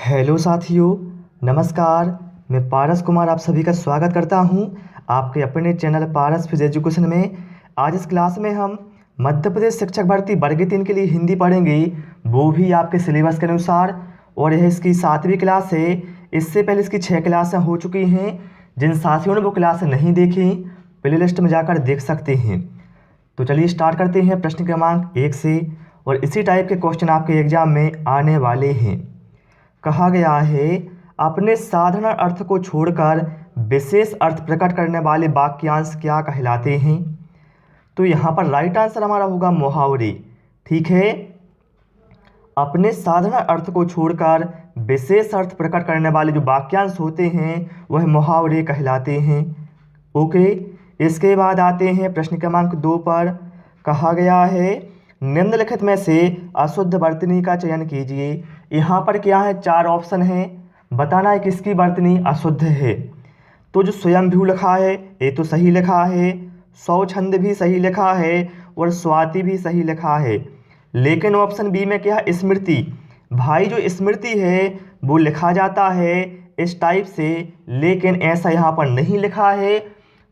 Hello साथियों, नमस्कार। मैं पारस कुमार आप सभी का स्वागत करता हूं आपके अपने चैनल पारस फिजिक्स एजुकेशन में। आज इस क्लास में हम मध्य प्रदेश शिक्षक भर्ती वर्ग 3 के लिए हिंदी पढ़ेंगे, वो भी आपके सिलेबस के अनुसार। और यह इसकी 7वीं क्लास है। इससे पहले इसकी 6 क्लासें हो चुकी हैं। जिन साथियों ने वो क्लास नहीं देखी, प्ले लिस्ट में जाकर देख सकते हैं। तो चलिए स्टार्ट करते हैं प्रश्न क्रमांक 1 से। और इसी टाइप के क्वेश्चन आपके एग्जाम में आने वाले हैं। कहा गया है, अपने साधारण अर्थ को छोड़कर विशेष अर्थ प्रकट करने वाले वाक्यांश क्या कहलाते हैं। तो यहाँ पर राइट आंसर हमारा होगा मुहावरे। ठीक है, अपने साधारण अर्थ को छोड़कर विशेष अर्थ प्रकट करने वाले जो वाक्यांश होते हैं वह मुहावरे कहलाते हैं। ओके, इसके बाद आते हैं प्रश्न क्रमांक 2 पर। कहा गया है, निम्नलिखित में से अशुद्ध वर्तनी का चयन कीजिए। यहाँ पर क्या है, 4 ऑप्शन हैं। बताना है किसकी वर्तनी अशुद्ध है। तो जो स्वयंभू लिखा है ये तो सही लिखा है, स्वच्छंद भी सही लिखा है और स्वाति भी सही लिखा है। लेकिन ऑप्शन बी में क्या है, स्मृति। भाई जो स्मृति है वो लिखा जाता है इस टाइप से, लेकिन ऐसा यहाँ पर नहीं लिखा है।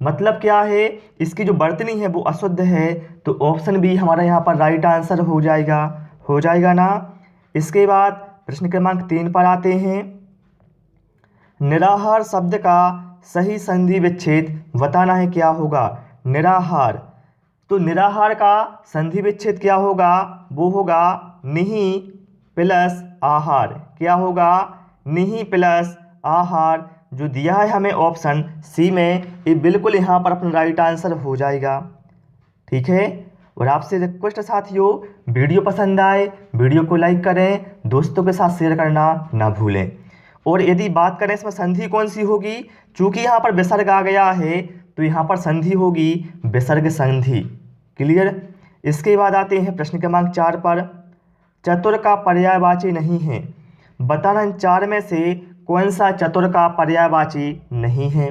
मतलब क्या है, इसकी जो वर्तनी है वो अशुद्ध है। तो ऑप्शन बी हमारा यहाँ पर राइट आंसर हो जाएगा ना। इसके बाद प्रश्न क्रमांक 3 पर आते हैं। निराहार शब्द का सही संधि विच्छेद बताना है क्या होगा। निराहार, तो निराहार का संधि विच्छेद क्या होगा, वो होगा निहि प्लस आहार। क्या होगा, निहि प्लस आहार। जो दिया है हमें ऑप्शन सी में, ये बिल्कुल यहाँ पर अपना राइट आंसर हो जाएगा। ठीक है, और आपसे रिक्वेस्ट साथियों, वीडियो पसंद आए वीडियो को लाइक करें, दोस्तों के साथ शेयर करना ना भूलें। और यदि बात करें इसमें संधि कौन सी होगी, चूँकि यहाँ पर विसर्ग आ गया है तो यहाँ पर संधि होगी विसर्ग संधि। क्लियर। इसके बाद आते हैं प्रश्न क्रमांक 4 पर। चतुर का पर्यायवाची नहीं है। बताना इन 4 में से कौन सा चतुर का पर्यायवाची नहीं है।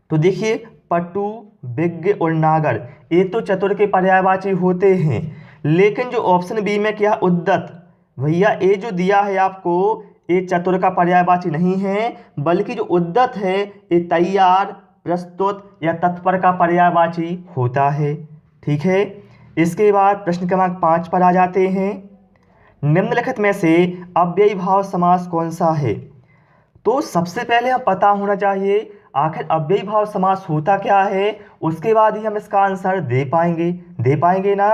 तो देखिए, पटु, विज्ञ और नागर ये तो चतुर के पर्यायवाची होते हैं। लेकिन जो ऑप्शन बी में क्या, उद्यत, भैया ये जो दिया है आपको ये चतुर का पर्यायवाची नहीं है, बल्कि जो उद्यत है ये तैयार, प्रस्तुत या तत्पर का पर्यायवाची होता है। ठीक है, इसके बाद प्रश्न क्रमांक 5 पर आ जाते हैं। निम्नलिखित में से अव्ययी भाव समास कौन सा है। तो सबसे पहले हम पता होना चाहिए आखिर अव्ययी भाव समास होता क्या है, उसके बाद ही हम इसका आंसर दे पाएंगे ना।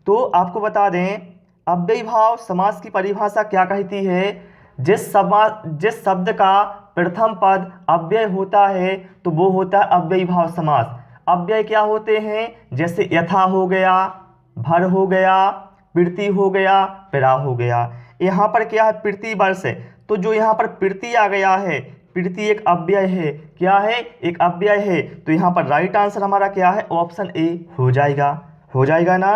तो आपको बता दें, अव्ययी भाव समास की परिभाषा क्या कहती है, जिस शब्द का प्रथम पद अव्यय होता है तो वो होता है अव्ययी भाव समास। अव्यय क्या होते हैं, जैसे यथा हो गया, भर हो गया, प्रीति हो गया, पिरा हो गया। यहाँ पर क्या है, प्रीति वर्ष है, तो जो यहाँ पर प्रीति आ गया है, प्रीति एक अव्यय है। क्या है, एक अव्यय है। तो यहाँ पर राइट आंसर हमारा क्या है, ऑप्शन ए हो जाएगा ना।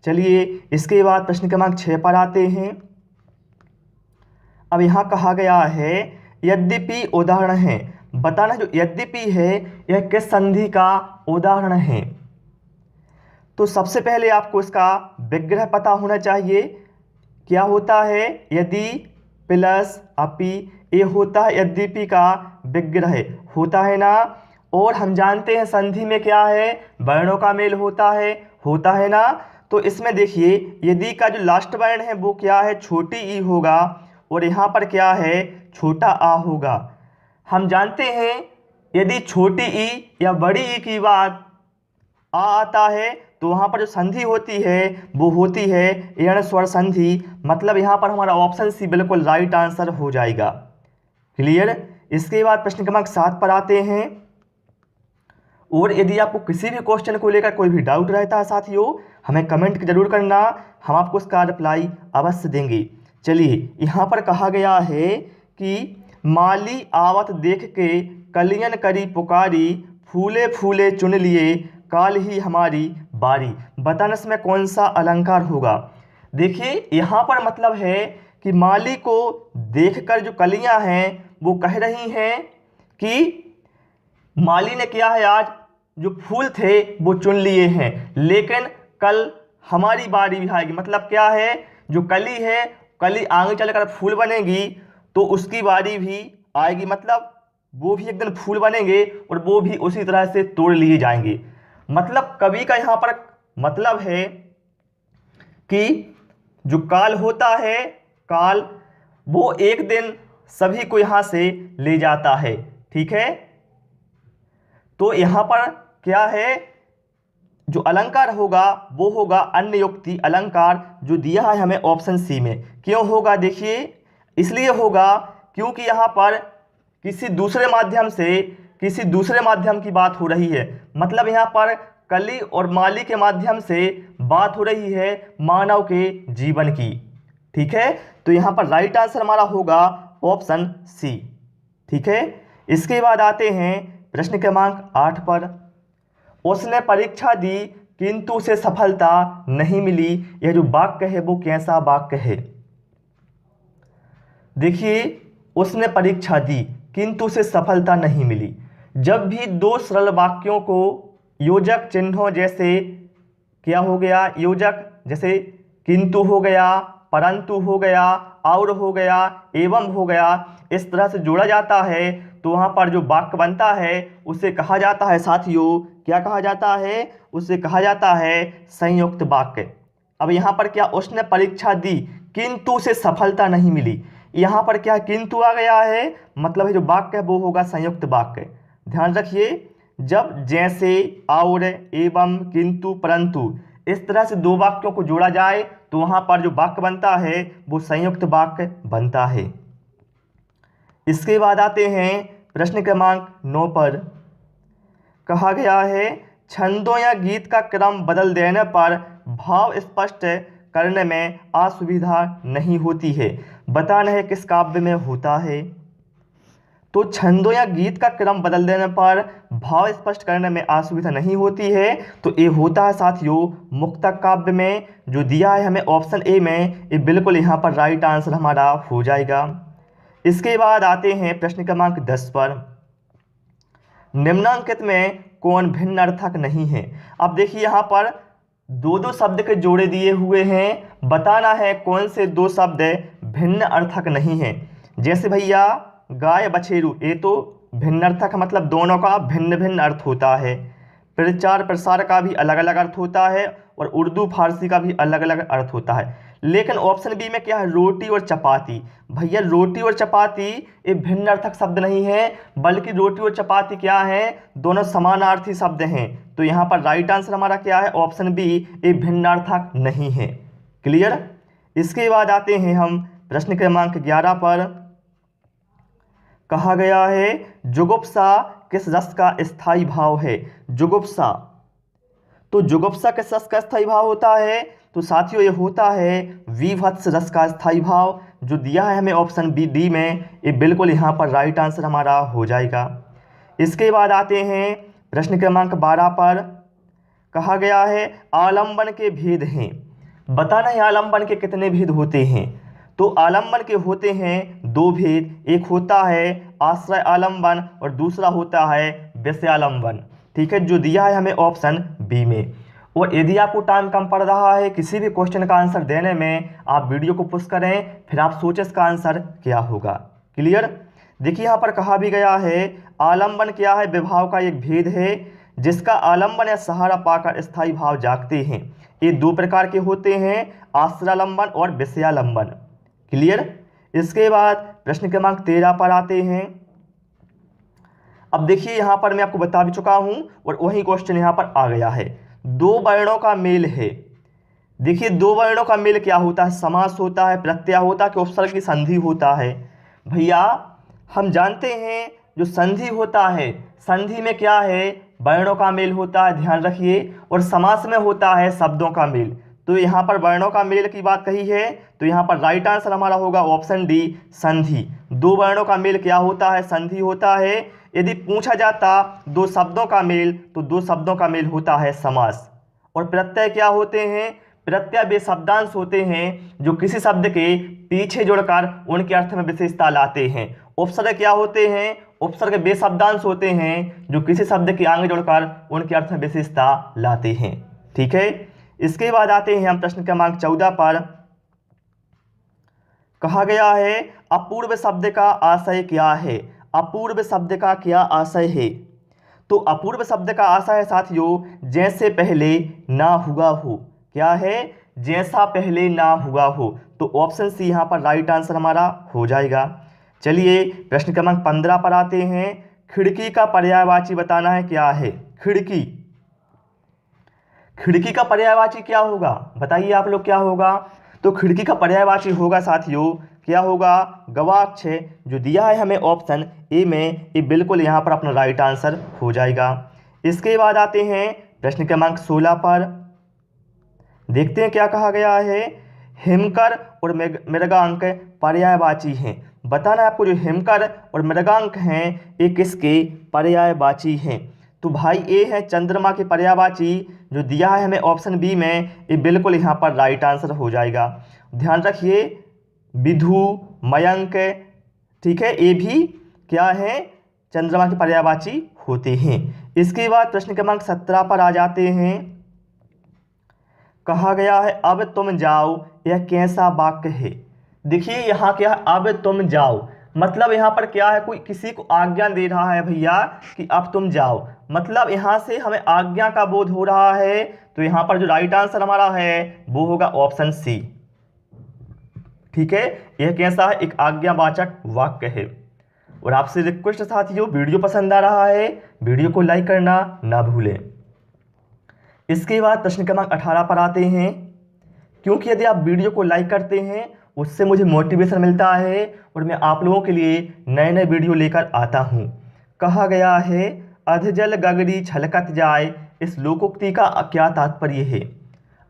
चलिए इसके बाद प्रश्न क्रमांक 6 पर आते हैं। अब यहाँ कहा गया है, यद्यपि उदाहरण है। बताना जो यद्यपि है यह किस संधि का उदाहरण है। तो सबसे पहले आपको इसका विग्रह पता होना चाहिए। क्या होता है, यदि प्लस अपि, ये होता है यद्यपि का विग्रह होता है ना। और हम जानते हैं संधि में क्या है, वर्णों का मेल होता है ना। तो इसमें देखिए, यदि का जो लास्ट वर्ण है वो क्या है, छोटी ई होगा, और यहाँ पर क्या है, छोटा आ होगा। हम जानते हैं यदि छोटी ई या बड़ी ई की बात आता है तो वहाँ पर जो संधि होती है वो होती है यण स्वर संधि। मतलब यहाँ पर हमारा ऑप्शन सी बिल्कुल राइट आंसर हो जाएगा। क्लियर। इसके बाद प्रश्न क्रमांक 7 पर आते हैं। और यदि आपको किसी भी क्वेश्चन को लेकर कोई भी डाउट रहता है साथियों, हमें कमेंट जरूर करना, हम आपको उसका रिप्लाई अवश्य देंगे। चलिए यहाँ पर कहा गया है कि माली आवत देख के कलियन करी पुकारी, फूले फूले चुन लिए काल ही हमारी बारी। बताना इसमें कौन सा अलंकार होगा। देखिए यहाँ पर मतलब है कि माली को देखकर जो कलियां हैं वो कह रही हैं कि माली ने क्या है, आज जो फूल थे वो चुन लिए हैं, लेकिन कल हमारी बारी भी आएगी। मतलब क्या है, जो कली है कली आगे चलकर फूल बनेगी तो उसकी बारी भी आएगी, मतलब वो भी एक दिन फूल बनेंगे और वो भी उसी तरह से तोड़ लिए जाएंगे। मतलब कवि का यहाँ पर मतलब है कि जो काल होता है, काल वो एक दिन सभी को यहाँ से ले जाता है। ठीक है, तो यहाँ पर क्या है, जो अलंकार होगा वो होगा अन्य युक्ति अलंकार, जो दिया है हमें ऑप्शन सी में। क्यों होगा, देखिए इसलिए होगा क्योंकि यहाँ पर किसी दूसरे माध्यम की बात हो रही है। मतलब यहाँ पर कली और माली के माध्यम से बात हो रही है मानव के जीवन की। ठीक है, तो यहाँ पर राइट आंसर हमारा होगा ऑप्शन सी। ठीक है, इसके बाद आते हैं प्रश्न क्रमांक 8 पर। उसने परीक्षा दी किंतु उसे सफलता नहीं मिली, यह जो वाक्य है वो कैसा वाक्य है। देखिए, उसने परीक्षा दी किंतु उसे सफलता नहीं मिली। जब भी दो सरल वाक्यों को योजक चिन्हों जैसे क्या हो गया, योजक जैसे किंतु हो गया, परंतु हो गया, और हो गया, एवं हो गया, इस तरह से जोड़ा जाता है तो वहाँ पर जो वाक्य बनता है उसे कहा जाता है साथियों, क्या कहा जाता है, उसे कहा जाता है संयुक्त वाक्य। अब यहाँ पर क्या, उसने परीक्षा दी किंतु उसे सफलता नहीं मिली, यहाँ पर क्या किंतु आ गया है, मतलब है जो वाक्य है वो होगा संयुक्त वाक्य। ध्यान रखिए, जब जैसे, और, एवं, किंतु, परंतु इस तरह से दो वाक्यों को जोड़ा जाए तो वहाँ पर जो वाक्य बनता है वो संयुक्त वाक्य बनता है। इसके बाद आते हैं प्रश्न क्रमांक 9 पर। कहा गया है छंदों या गीत का क्रम बदल देने पर भाव स्पष्ट करने में असुविधा नहीं होती है, बताना है किस काव्य में होता है। तो छंदों या गीत का क्रम बदल देने पर भाव स्पष्ट करने में असुविधा नहीं होती है, तो ये होता है साथियों मुक्तक काव्य में, जो दिया है हमें ऑप्शन ए में। ये बिल्कुल यहाँ पर राइट आंसर हमारा हो जाएगा। इसके बाद आते हैं प्रश्न क्रमांक 10 पर। निम्नांकित में कौन भिन्न अर्थक नहीं है। अब देखिए यहाँ पर दो शब्द के जोड़े दिए हुए हैं, बताना है कौन से दो शब्द भिन्न अर्थक नहीं है। जैसे भैया गाय बछेरू, ये तो भिन्न अर्थक, मतलब दोनों का भिन्न भिन्न अर्थ होता है। प्रचार प्रसार का भी अलग अलग अर्थ होता है और उर्दू फारसी का भी अलग अलग अर्थ होता है। लेकिन ऑप्शन बी में क्या है, रोटी और चपाती। भैया रोटी और चपाती ये भिन्न अर्थक शब्द नहीं है, बल्कि रोटी और चपाती क्या है, दोनों समानार्थी शब्द हैं। तो यहाँ पर राइट आंसर हमारा क्या है, ऑप्शन बी, ये भिन्न अर्थक नहीं है। क्लियर। इसके बाद आते हैं हम प्रश्न क्रमांक 11 पर। कहा गया है जुगुप्सा किस रस का स्थायी भाव है। जुगुप्सा, तो जुगुप्सा किस रस का स्थायी भाव होता है, तो साथियों ये होता है विभत्स रस का स्थायी भाव, जो दिया है हमें ऑप्शन बी डी में। ये बिल्कुल यहाँ पर राइट आंसर हमारा हो जाएगा। इसके बाद आते हैं प्रश्न क्रमांक 12 पर। कहा गया है आलंबन के भेद हैं, बताना है आलंबन के कितने भेद होते हैं। तो आलंबन के होते हैं दो भेद, एक होता है आश्रय आलंबन और दूसरा होता है विषयालंबन। ठीक है, जो दिया है हमें ऑप्शन बी में। और यदि आपको टाइम कम पड़ रहा है किसी भी क्वेश्चन का आंसर देने में, आप वीडियो को पुश करें, फिर आप सोचें इसका आंसर क्या होगा। क्लियर। देखिए यहाँ पर कहा भी गया है आलंबन क्या है, विभाव का एक भेद है जिसका आलंबन या सहारा पाकर स्थायी भाव जागते हैं। ये दो प्रकार के होते हैं, आश्रयालंबन और विषयालंबन। क्लियर। इसके बाद प्रश्न क्रमांक 13 पर आते हैं। अब देखिए यहाँ पर मैं आपको बता भी चुका हूं और वही क्वेश्चन यहाँ पर आ गया है। दो वर्णों का मेल है। देखिए दो वर्णों का मेल क्या होता है, समास होता है, प्रत्यय होता है कि उपसर्ग की संधि होता है। भैया हम जानते हैं जो संधि होता है, संधि में क्या है, वर्णों का मेल होता है, ध्यान रखिए। और समास में होता है शब्दों का मेल। तो यहाँ पर वर्णों का मेल की बात कही है, तो यहाँ पर राइट आंसर हमारा होगा ऑप्शन डी, संधि। दो वर्णों का मेल क्या होता है, संधि होता है। यदि पूछा जाता दो शब्दों का मेल, तो दो शब्दों का मेल होता है समास। और प्रत्यय क्या होते हैं, प्रत्यय वे शब्दांश होते हैं जो किसी शब्द के पीछे जुड़कर उनके अर्थ में विशेषता लाते हैं। उपसर्ग क्या होते हैं, उपसर्ग वे शब्दांश होते हैं जो किसी शब्द के आगे जुड़कर उनके अर्थ में विशेषता लाते हैं। ठीक है। इसके बाद आते हैं हम प्रश्न क्रमांक 14 पर। कहा गया है अपूर्व शब्द का आशय क्या है। अपूर्व शब्द का क्या आशय है। तो अपूर्व शब्द का आशय है साथियों जैसे पहले ना हुआ हो। क्या है, जैसा पहले ना हुआ हो। तो ऑप्शन सी यहाँ पर राइट आंसर हमारा हो जाएगा। चलिए प्रश्न क्रमांक 15 पर आते हैं। खिड़की का पर्यायवाची बताना है क्या है। खिड़की, खिड़की का पर्यायवाची क्या होगा, बताइए आप लोग क्या होगा। तो खिड़की का पर्यायवाची होगा साथियों, क्या होगा, गवाक्ष है। जो दिया है हमें ऑप्शन ए में, ये बिल्कुल यहाँ पर अपना राइट आंसर हो जाएगा। इसके बाद आते हैं प्रश्न क्रमांक 16 पर। देखते हैं क्या कहा गया है। हिमकर और मृगांक पर्यायवाची हैं। बताना है आपको जो हिमकर और मृगांक हैं ये किसके पर्यायवाची हैं। तो भाई ए है चंद्रमा के पर्यायवाची। जो दिया है हमें ऑप्शन बी में, ये बिल्कुल यहाँ पर राइट आंसर हो जाएगा। ध्यान रखिए विधु, मयंक, ठीक है, ये भी क्या है, चंद्रमा के पर्यायवाची होते हैं। इसके बाद प्रश्न क्रमांक 17 पर आ जाते हैं। कहा गया है अब तुम जाओ, यह कैसा वाक्य है। देखिए यहाँ क्या है, अब तुम जाओ, मतलब यहाँ पर क्या है, कोई किसी को आज्ञा दे रहा है भैया कि अब तुम जाओ, मतलब यहाँ से हमें आज्ञा का बोध हो रहा है। तो यहाँ पर जो राइट आंसर हमारा है वो होगा ऑप्शन सी। ठीक है, यह कैसा है, एक आज्ञावाचक वाक्य है। और आपसे रिक्वेस्ट साथियों, वीडियो पसंद आ रहा है वीडियो को लाइक करना ना भूलें। इसके बाद प्रश्न क्रमांक 18 पर आते हैं। क्योंकि यदि आप वीडियो को लाइक करते हैं उससे मुझे मोटिवेशन मिलता है और मैं आप लोगों के लिए नए नए वीडियो लेकर आता हूँ। कहा गया है अधजल गगरी छलकत जाए, इस लोकोक्ति का क्या तात्पर्य है।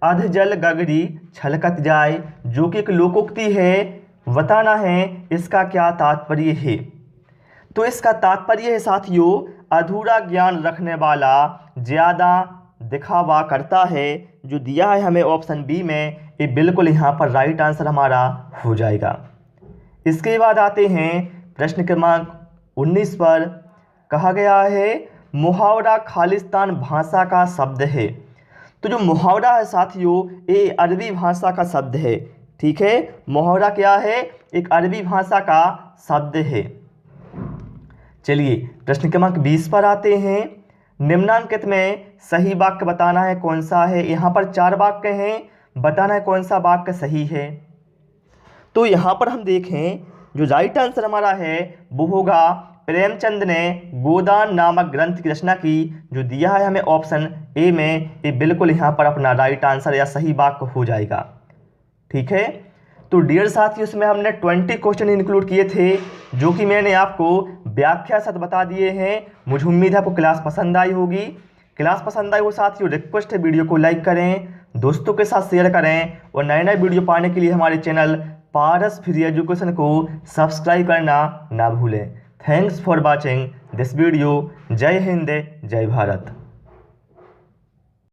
अधजल गगरी छलकत जाए जो कि एक लोकोक्ति है, बताना है इसका क्या तात्पर्य है। तो इसका तात्पर्य है साथियों अधूरा ज्ञान रखने वाला ज़्यादा दिखावा करता है। जो दिया है हमें ऑप्शन बी में, ये बिल्कुल यहाँ पर राइट आंसर हमारा हो जाएगा। इसके बाद आते हैं प्रश्न क्रमांक 19 पर। कहा गया है मुहावरा खालिस्तान भाषा का शब्द है। तो जो मुहावरा है साथियों ये अरबी भाषा का शब्द है। ठीक है, मुहावरा क्या है, एक अरबी भाषा का शब्द है। चलिए प्रश्न क्रमांक 20 पर आते हैं। निम्नांकित में सही वाक्य बताना है कौन सा है। यहाँ पर 4 वाक्य हैं, बताना है कौन सा वाक्य सही है। तो यहाँ पर हम देखें जो राइट आंसर हमारा है वो होगा प्रेमचंद ने गोदान नामक ग्रंथ की रचना की। जो दिया है हमें ऑप्शन ए में, ये बिल्कुल यहाँ पर अपना राइट आंसर या सही वाक्य हो जाएगा। ठीक है, तो डियर साथियों इसमें हमने 20 क्वेश्चन इंक्लूड किए थे जो कि मैंने आपको व्याख्या सहित बता दिए हैं। मुझे उम्मीद है आपको क्लास पसंद आई होगी। क्लास पसंद आई हो साथियों, रिक्वेस्ट है वीडियो को लाइक करें, दोस्तों के साथ शेयर करें और नए नए वीडियो पाने के लिए हमारे चैनल पारस फ्री एजुकेशन को सब्सक्राइब करना ना भूलें। Thanks for watching this video. जय हिंद, जय भारत।